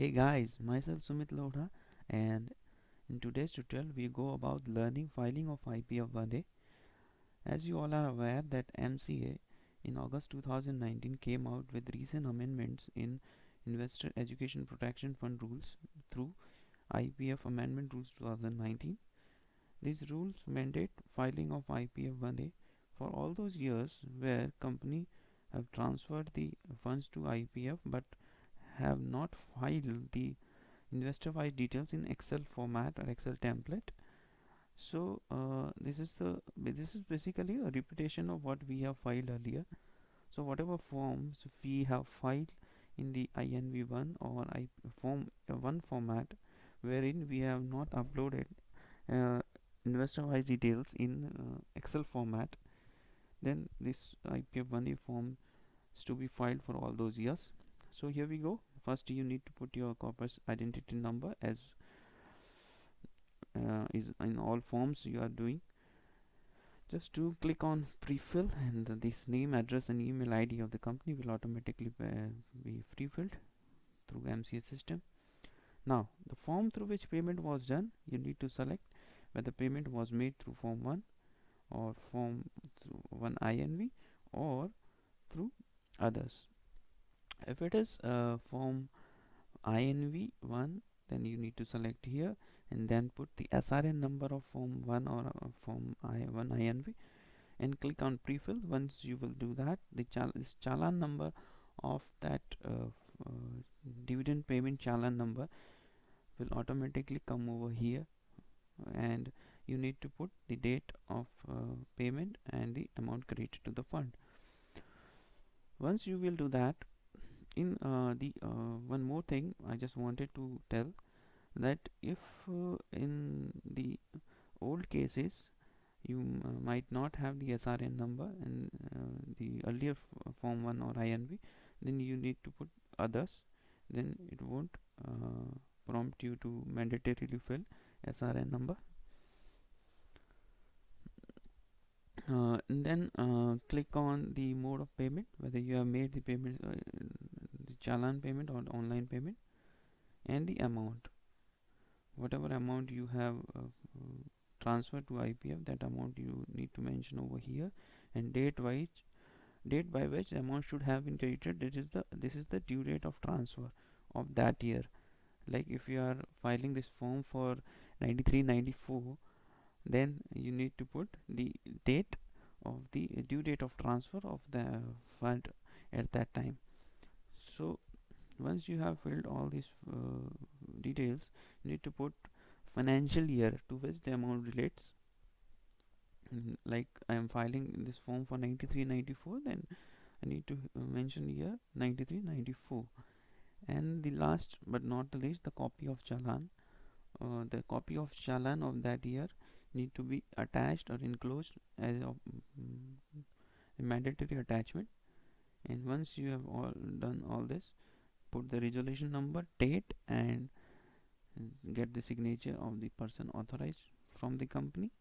Hey guys, myself Sumit Lodha, and in today's tutorial we go about learning filing of IEPF-1A. As you all are aware that MCA in August 2019 came out with recent amendments in Investor Education Protection Fund rules through IEPF Amendment Rules 2019. These rules mandate filing of IEPF-1A for all those years where company have transferred the funds to IEPF but have not filed the investor wise details in Excel format or Excel template. So this is basically a repetition of what we have filed earlier. So whatever forms we have filed in the INV1 or form 1 format, wherein we have not uploaded uh, investor wise details in Excel format, then this IPF1A form is to be filed for all those years. So here we go. First you need to put your corpus identity number as is in all forms you are doing. Just to click on pre-fill, and this name, address and email ID of the company will automatically be pre-filled through MCA system. Now the form through which payment was done, you need to select whether payment was made through form 1 or form 1 INV or through others. If it is form INV 1, then you need to select here and then put the SRN number of form 1 or form 1 INV and click on pre-fill. Once you will do that, the challan number of that dividend payment challan number will automatically come over here, and you need to put the date of payment and the amount credited to the fund. Once you will do that, in the one more thing I just wanted to tell, that if in the old cases you might not have the SRN number and the earlier form 1 or INV, then you need to put others, then it won't prompt you to mandatorily fill SRN number. And then click on the mode of payment, whether you have made the payment, the challan payment or online payment, and the amount, whatever amount you have transferred to IPF, that amount you need to mention over here, and date by which amount should have been credited. This is the due date of transfer of that year. Like if you are filing this form for 93-94, then you need to put the date of the due date of transfer of the fund at that time. So once you have filled all these details, you need to put financial year to which the amount relates. Like I am filing this form for 93-94, then I need to mention here 93-94. And the last but not the least, the copy of challan. The copy of challan of that year need to be attached or enclosed as a mandatory attachment. And once you have done all this, put the resolution number, date, and get the signature of the person authorized from the company,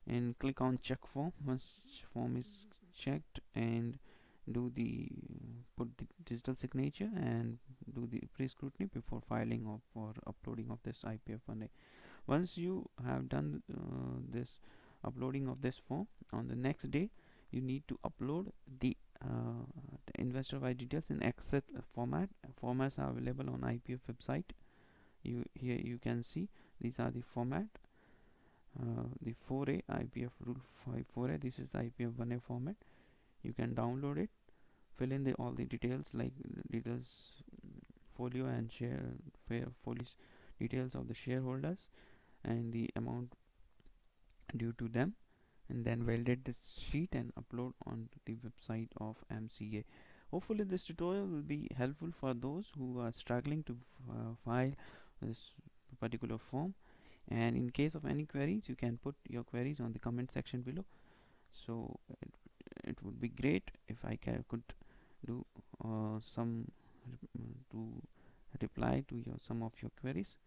and click on check form. Once form is checked, and do the put the digital signature and do the pre-scrutiny before filing of or uploading of this IPF-1A. Once you have done this uploading of this form, on the next day you need to upload the investor wide details in Excel format. Formats are available on IPF website. Here you can see these are the format. The 4A IPF rule 4A, this is the IPF-1A format. You can download it, fill in all the details, like details, folio and share folios, details of the shareholders and the amount due to them, and then validate this sheet and upload on the website of MCA. Hopefully this tutorial will be helpful for those who are struggling to file this particular form, and in case of any queries you can put your queries on the comment section below. So it would be great if I could do some to reply to some of your queries.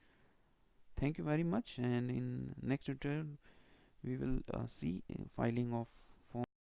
Thank you very much, and in next tutorial we will see filing of